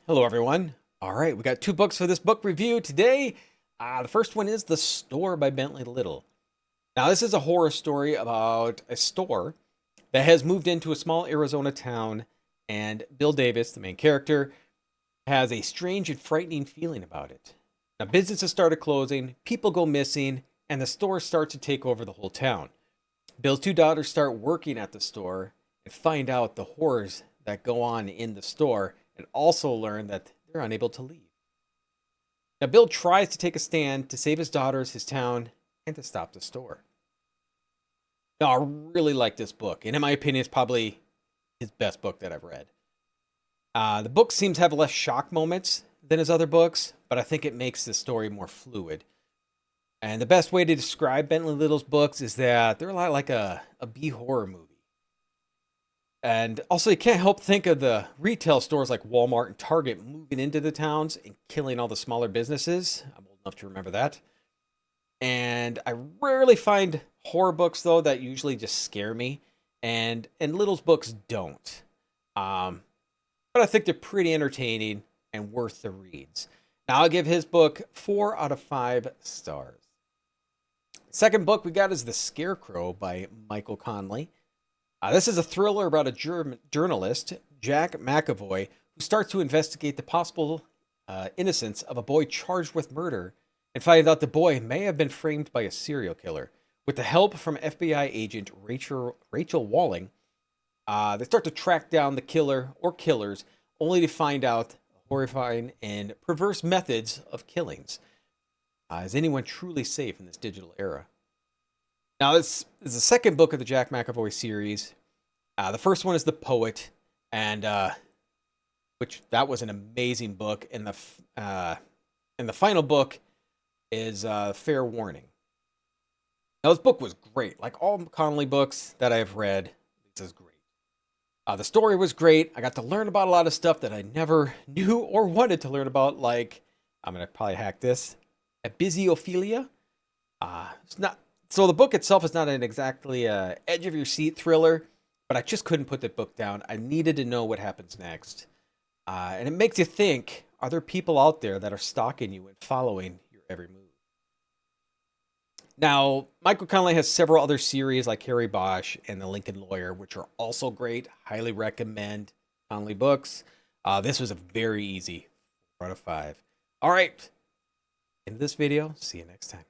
Hello, everyone. All right, we got two books for this book review today. The first one is The Store by Bentley Little. Now, this is a horror story about a store that has moved into a small Arizona town, and Bill Davis, the main character, has a strange and frightening feeling about it. Now, businesses started closing, people go missing, and the store starts to take over the whole town. Bill's two daughters start working at the store and find out the horrors that go on in the store and also learn that they're unable to leave. Now, Bill tries to take a stand to save his daughters, his town, and to stop the store. Now, I really like this book, and in my opinion, it's probably his best book that I've read. The book seems to have less shock moments than his other books, but I think it makes the story more fluid. And the best way to describe Bentley Little's books is that they're a lot like a B horror movie. And also, you can't help think of the retail stores like Walmart and Target moving into the towns and killing all the smaller businesses. I'm old enough to remember that. And I rarely find horror books though that usually just scare me, and Little's books don't. Um, but I think they're pretty entertaining and worth the reads. Now I'll give his book 4 out of 5 stars. Second book we got is The Scarecrow by Michael Conley. This is a thriller about a journalist, Jack McAvoy, who starts to investigate the possible innocence of a boy charged with murder and finds out the boy may have been framed by a serial killer. With the help from FBI agent Rachel Walling, they start to track down the killer or killers, only to find out horrifying and perverse methods of killings. Is anyone truly safe in this digital era? Now, this is the second book of the Jack McAvoy series. The first one is The Poet, and which that was an amazing book. And the final book is Fair Warning. Now, this book was great. Like all Connolly books that I've read, this is great. The story was great. I got to learn about a lot of stuff that I never knew or wanted to learn about. Like, I'm gonna probably hack this. Episioophilia. It's not. So the book itself is not an exactly edge of your seat thriller, but I just couldn't put the book down. I needed to know what happens next, and it makes you think: are there people out there that are stalking you and following your every move? Now, Michael Connelly has several other series like Harry Bosch and The Lincoln Lawyer, which are also great. Highly recommend Connelly books. This was a very easy 4 out of 5. All right, in this video, see you next time.